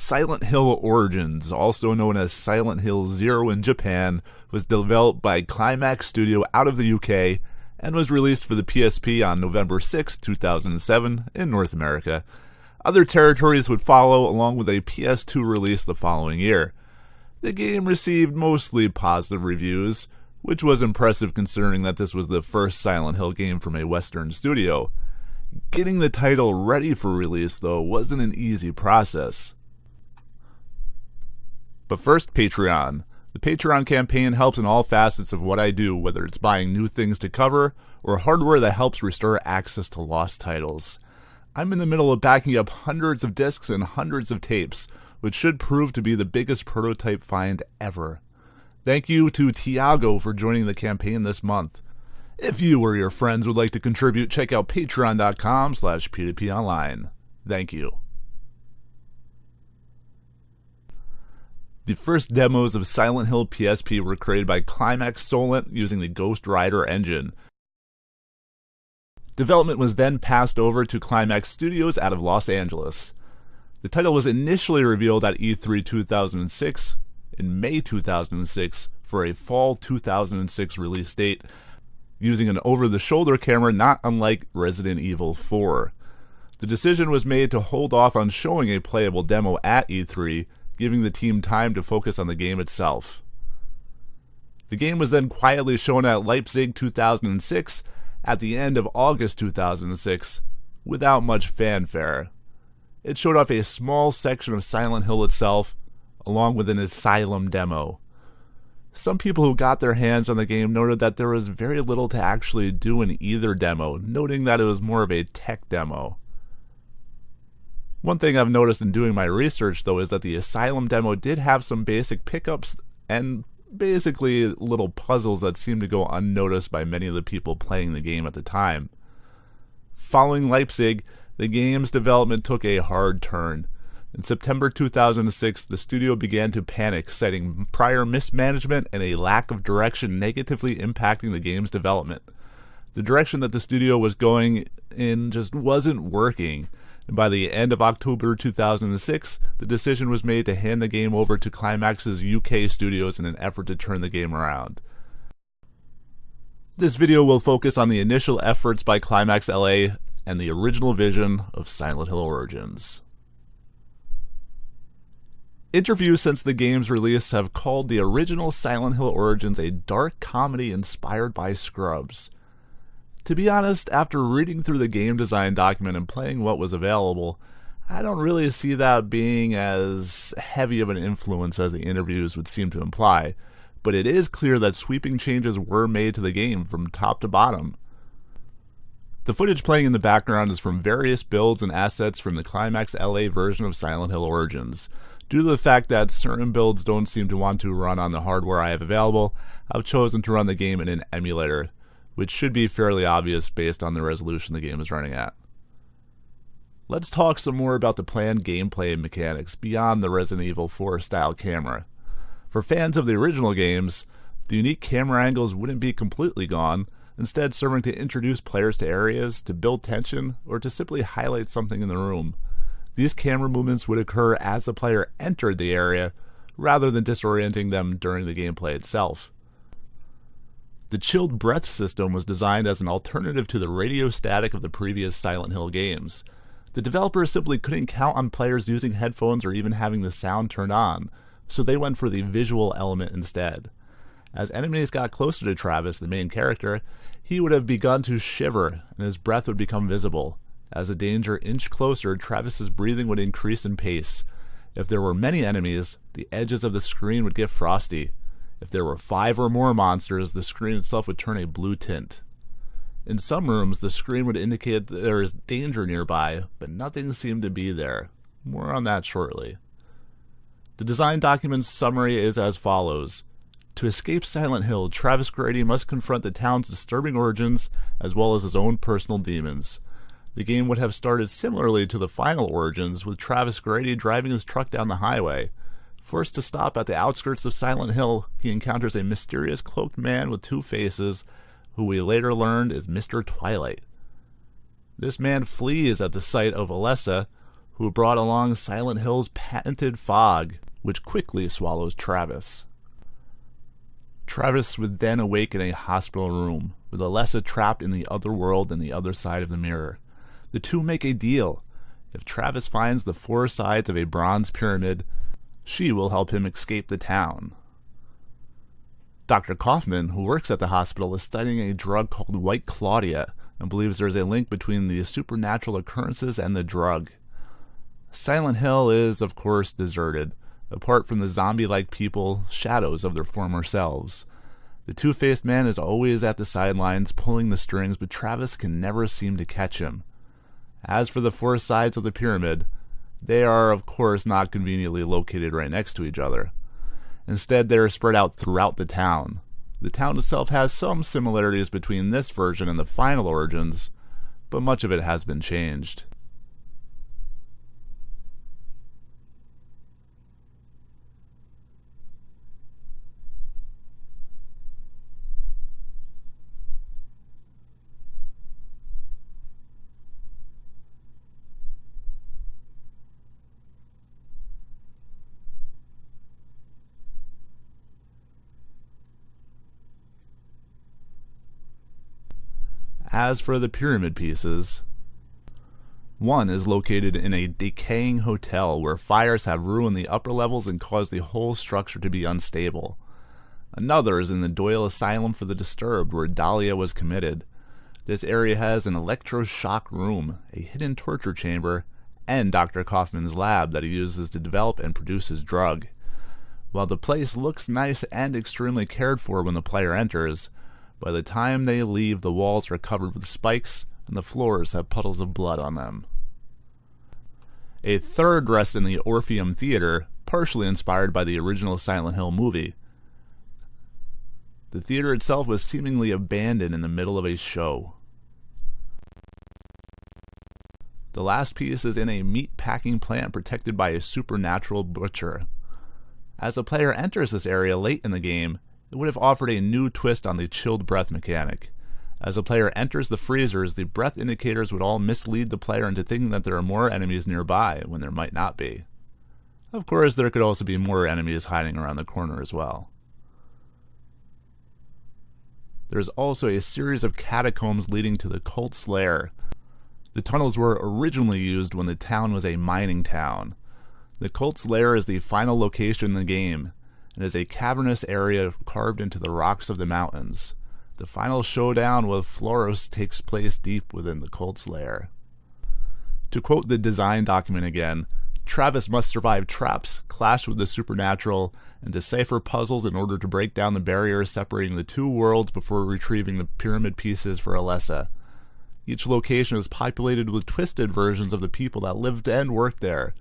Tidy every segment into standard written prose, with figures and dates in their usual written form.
Silent Hill Origins, also known as Silent Hill Zero in Japan, was developed by Climax Studio out of the UK and was released for the PSP on November 6, 2007 in North America. Other territories would follow, along with a PS2 release the following year. The game received mostly positive reviews, which was impressive considering that this was the first Silent Hill game from a Western studio. Getting the title ready for release, though, wasn't an easy process. But first, Patreon. The Patreon campaign helps in all facets of what I do, whether it's buying new things to cover or hardware that helps restore access to lost titles. I'm in the middle of backing up hundreds of discs and hundreds of tapes, which should prove to be the biggest prototype find ever. Thank you to Tiago for joining the campaign this month. If you or your friends would like to contribute, check out patreon.com/p2ponline. Thank you. The first demos of Silent Hill PSP were created by Climax Solent using the Ghost Rider engine. Development was then passed over to Climax Studios out of Los Angeles. The title was initially revealed at E3 2006 in May 2006 for a fall 2006 release date, using an over-the-shoulder camera not unlike Resident Evil 4. The decision was made to hold off on showing a playable demo at E3, giving the team time to focus on the game itself. The game was then quietly shown at Leipzig 2006 at the end of August 2006, without much fanfare. It showed off a small section of Silent Hill itself, along with an Asylum demo. Some people who got their hands on the game noted that there was very little to actually do in either demo, noting that it was more of a tech demo. One thing I've noticed in doing my research, though, is that the Asylum demo did have some basic pickups and basically little puzzles that seemed to go unnoticed by many of the people playing the game at the time. Following Leipzig, the game's development took a hard turn. In September 2006, the studio began to panic, citing prior mismanagement and a lack of direction negatively impacting the game's development. The direction that the studio was going in just wasn't working. And by the end of October 2006, the decision was made to hand the game over to Climax's UK studios in an effort to turn the game around. This video will focus on the initial efforts by Climax LA and the original vision of Silent Hill Origins. Interviews since the game's release have called the original Silent Hill Origins a dark comedy inspired by Scrubs. To be honest, after reading through the game design document and playing what was available, I don't really see that being as heavy of an influence as the interviews would seem to imply, but it is clear that sweeping changes were made to the game from top to bottom. The footage playing in the background is from various builds and assets from the Climax LA version of Silent Hill Origins. Due to the fact that certain builds don't seem to want to run on the hardware I have available, I've chosen to run the game in an emulator, which should be fairly obvious based on the resolution the game is running at. Let's talk some more about the planned gameplay mechanics beyond the Resident Evil 4 style camera. For fans of the original games, the unique camera angles wouldn't be completely gone, instead serving to introduce players to areas, to build tension, or to simply highlight something in the room. These camera movements would occur as the player entered the area, rather than disorienting them during the gameplay itself. The chilled breath system was designed as an alternative to the radio static of the previous Silent Hill games. The developers simply couldn't count on players using headphones or even having the sound turned on, so they went for the visual element instead. As enemies got closer to Travis, the main character, he would have begun to shiver and his breath would become visible. As the danger inched closer, Travis's breathing would increase in pace. If there were many enemies, the edges of the screen would get frosty. If there were 5 or more monsters, the screen itself would turn a blue tint. In some rooms, the screen would indicate that there is danger nearby, but nothing seemed to be there. More on that shortly. The design document's summary is as follows. To escape Silent Hill, Travis Grady must confront the town's disturbing origins as well as his own personal demons. The game would have started similarly to the final Origins, with Travis Grady driving his truck down the highway. Forced to stop at the outskirts of Silent Hill, he encounters a mysterious cloaked man with 2 faces, who we later learned is Mr. Twilight. This man flees at the sight of Alessa, who brought along Silent Hill's patented fog, which quickly swallows Travis. Travis would then awake in a hospital room, with Alessa trapped in the other world and the other side of the mirror. The two make a deal. If Travis finds the 4 sides of a bronze pyramid, she will help him escape the town. Dr. Kaufman, who works at the hospital, is studying a drug called White Claudia and believes there is a link between the supernatural occurrences and the drug. Silent Hill is, of course, deserted. Apart from the zombie-like people, shadows of their former selves. The two-faced man is always at the sidelines pulling the strings, but Travis can never seem to catch him. As for the 4 sides of the pyramid, they are, of course, not conveniently located right next to each other. Instead, they are spread out throughout the town. The town itself has some similarities between this version and the final Origins, but much of it has been changed. As for the pyramid pieces, one is located in a decaying hotel where fires have ruined the upper levels and caused the whole structure to be unstable. Another is in the Doyle Asylum for the Disturbed where Dahlia was committed. This area has an electroshock room, a hidden torture chamber, and Dr. Kaufman's lab that he uses to develop and produce his drug. While the place looks nice and extremely cared for when the player enters, by the time they leave, the walls are covered with spikes and the floors have puddles of blood on them. A third rests in the Orpheum Theater, partially inspired by the original Silent Hill movie. The theater itself was seemingly abandoned in the middle of a show. The last piece is in a meat packing plant protected by a supernatural butcher. As the player enters this area late in the game, it would have offered a new twist on the chilled breath mechanic. As the player enters the freezers, the breath indicators would all mislead the player into thinking that there are more enemies nearby when there might not be. Of course, there could also be more enemies hiding around the corner as well. There's also a series of catacombs leading to the cult's lair. The tunnels were originally used when the town was a mining town. The cult's lair is the final location in the game. It is a cavernous area carved into the rocks of the mountains. The final showdown with Floros takes place deep within the cult's lair. To quote the design document again, Travis must survive traps, clash with the supernatural, and decipher puzzles in order to break down the barriers separating the two worlds before retrieving the pyramid pieces for Alessa. Each location is populated with twisted versions of the people that lived and worked there.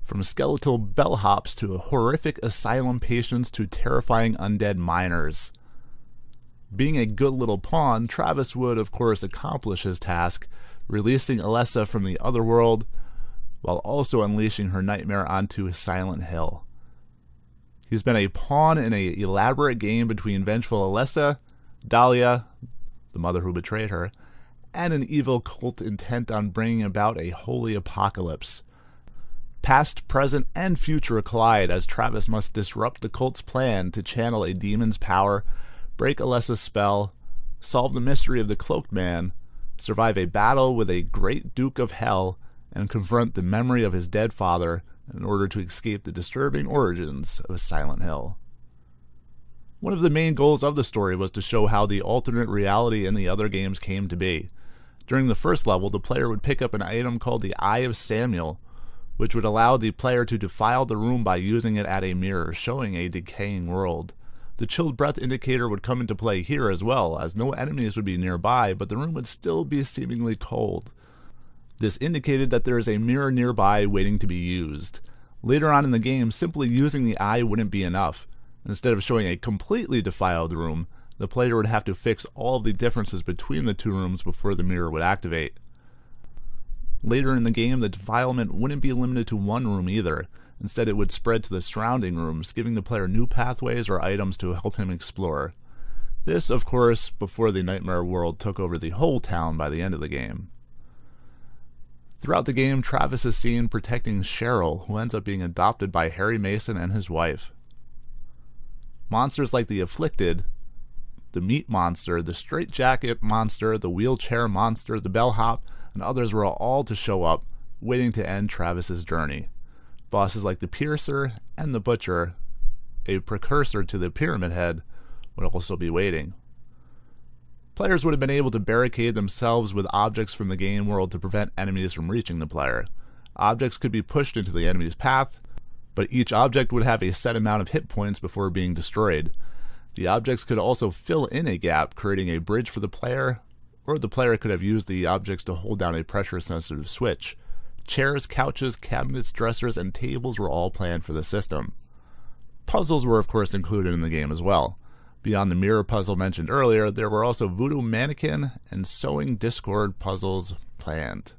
From skeletal bellhops to horrific asylum patients to terrifying undead miners. Being a good little pawn, Travis would of course accomplish his task, releasing Alessa from the other world, while also unleashing her nightmare onto Silent Hill. He's been a pawn in an elaborate game between vengeful Alessa, Dahlia, the mother who betrayed her, and an evil cult intent on bringing about a holy apocalypse. Past, present, and future collide as Travis must disrupt the cult's plan to channel a demon's power, break Alessa's spell, solve the mystery of the Cloaked Man, survive a battle with a great Duke of Hell, and confront the memory of his dead father in order to escape the disturbing origins of Silent Hill. One of the main goals of the story was to show how the alternate reality in the other games came to be. During the first level, the player would pick up an item called the Eye of Samuel, which would allow the player to defile the room by using it at a mirror, showing a decaying world. The chilled breath indicator would come into play here as well, as no enemies would be nearby, but the room would still be seemingly cold. This indicated that there is a mirror nearby waiting to be used. Later on in the game, simply using the eye wouldn't be enough. Instead of showing a completely defiled room, the player would have to fix all of the differences between the two rooms before the mirror would activate. Later in the game, the defilement wouldn't be limited to one room either. Instead, it would spread to the surrounding rooms, giving the player new pathways or items to help him explore. This, of course, before the Nightmare World took over the whole town by the end of the game. Throughout the game, Travis is seen protecting Cheryl, who ends up being adopted by Harry Mason and his wife. Monsters like the Afflicted, the Meat Monster, the Straitjacket Monster, the Wheelchair Monster, the Bellhop, and others were all to show up, waiting to end Travis's journey. Bosses like the Piercer and the Butcher, a precursor to the Pyramid Head, would also be waiting. Players would have been able to barricade themselves with objects from the game world to prevent enemies from reaching the player. Objects could be pushed into the enemy's path, but each object would have a set amount of hit points before being destroyed. The objects could also fill in a gap, creating a bridge for the player, or the player could have used the objects to hold down a pressure-sensitive switch. Chairs, couches, cabinets, dressers, and tables were all planned for the system. Puzzles were of course included in the game as well. Beyond the mirror puzzle mentioned earlier, there were also voodoo mannequin and sewing discord puzzles planned.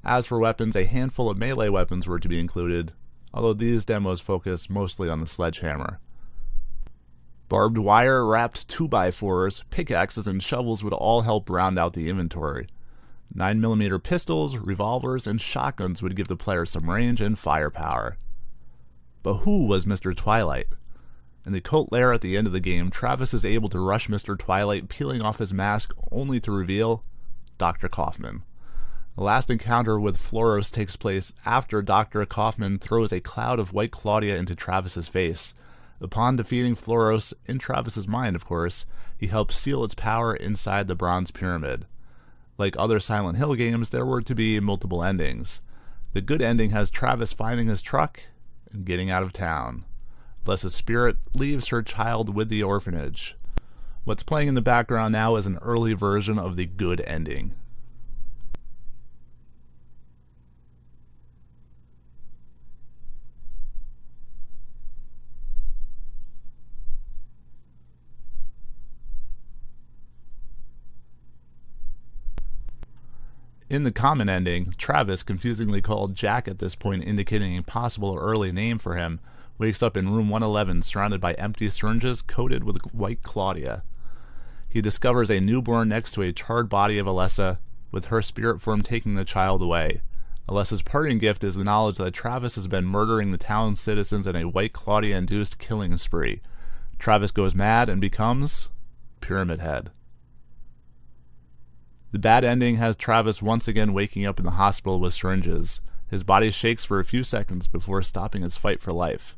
As for weapons, a handful of melee weapons were to be included, although these demos focused mostly on the sledgehammer. Barbed wire, wrapped 2x4s, pickaxes, and shovels would all help round out the inventory. 9mm pistols, revolvers, and shotguns would give the player some range and firepower. But who was Mr. Twilight? In the cult lair at the end of the game, Travis is able to rush Mr. Twilight, peeling off his mask only to reveal Dr. Kaufman. The last encounter with Floros takes place after Dr. Kaufman throws a cloud of White Claudia into Travis's face. Upon defeating Floros, in Travis's mind of course, he helps seal its power inside the Bronze Pyramid. Like other Silent Hill games, there were to be multiple endings. The good ending has Travis finding his truck and getting out of town. Alessa's spirit leaves her child with the orphanage. What's playing in the background now is an early version of the good ending. In the common ending, Travis, confusingly called Jack at this point indicating a possible early name for him, wakes up in room 111 surrounded by empty syringes coated with White Claudia. He discovers a newborn next to a charred body of Alessa, with her spirit form taking the child away. Alessa's parting gift is the knowledge that Travis has been murdering the town's citizens in a White Claudia-induced killing spree. Travis goes mad and becomes Pyramid Head. The bad ending has Travis once again waking up in the hospital with syringes. His body shakes for a few seconds before stopping its fight for life.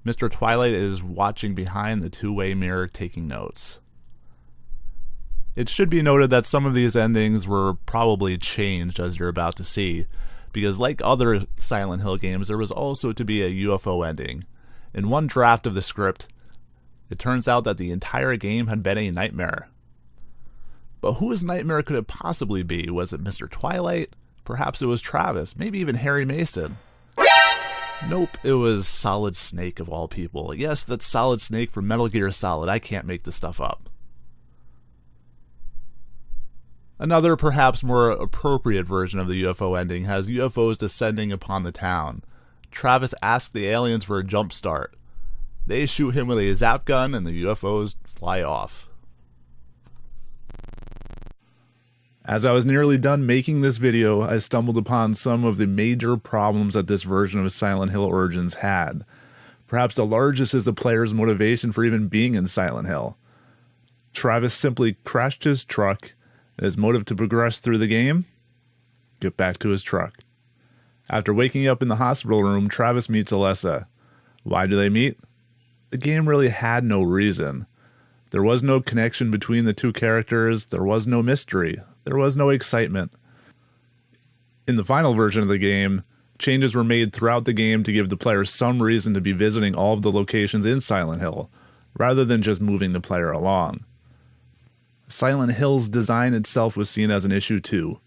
Mr. Twilight is watching behind the two-way mirror taking notes. It should be noted that some of these endings were probably changed, as you're about to see, because like other Silent Hill games, there was also to be a UFO ending. In one draft of the script, it turns out that the entire game had been a nightmare. But whose nightmare could it possibly be? Was it Mr. Twilight? Perhaps it was Travis, maybe even Harry Mason. Nope, it was Solid Snake of all people. Yes, that's Solid Snake from Metal Gear Solid. I can't make this stuff up. Another, perhaps more appropriate version of the UFO ending has UFOs descending upon the town. Travis asks the aliens for a jump start. They shoot him with a zap gun and the UFOs fly off. As I was nearly done making this video, I stumbled upon some of the major problems that this version of Silent Hill Origins had. Perhaps the largest is the player's motivation for even being in Silent Hill. Travis simply crashed his truck, and his motive to progress through the game? Get back to his truck. After waking up in the hospital room, Travis meets Alessa. Why do they meet? The game really had no reason. There was no connection between the two characters, there was no mystery. There was no excitement. In the final version of the game, changes were made throughout the game to give the player some reason to be visiting all of the locations in Silent Hill, rather than just moving the player along. Silent Hill's design itself was seen as an issue too.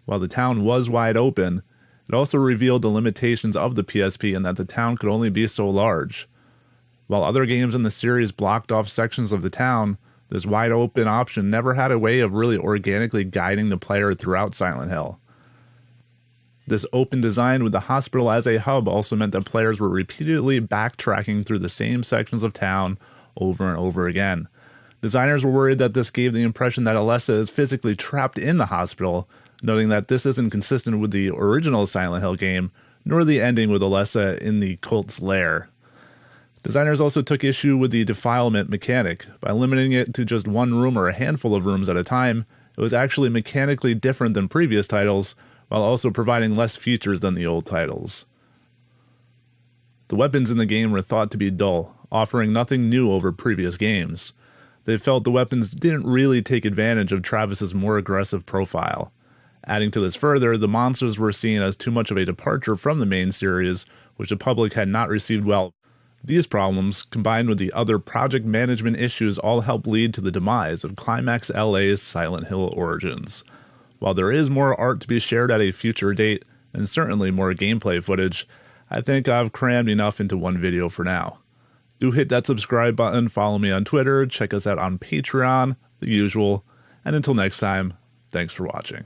While the town was wide open, it also revealed the limitations of the PSP and that the town could only be so large. While other games in the series blocked off sections of the town, this wide open option never had a way of really organically guiding the player throughout Silent Hill. This open design with the hospital as a hub also meant that players were repeatedly backtracking through the same sections of town over and over again. Designers were worried that this gave the impression that Alessa is physically trapped in the hospital, noting that this isn't consistent with the original Silent Hill game, nor the ending with Alessa in the cult's lair. Designers also took issue with the defilement mechanic. By limiting it to just one room or a handful of rooms at a time, it was actually mechanically different than previous titles, while also providing less features than the old titles. The weapons in the game were thought to be dull, offering nothing new over previous games. They felt the weapons didn't really take advantage of Travis's more aggressive profile. Adding to this further, the monsters were seen as too much of a departure from the main series, which the public had not received well. These problems, combined with the other project management issues, all helped lead to the demise of Climax LA's Silent Hill Origins. While there is more art to be shared at a future date, and certainly more gameplay footage, I think I've crammed enough into one video for now. Do hit that subscribe button, follow me on Twitter, check us out on Patreon, the usual, and until next time, thanks for watching.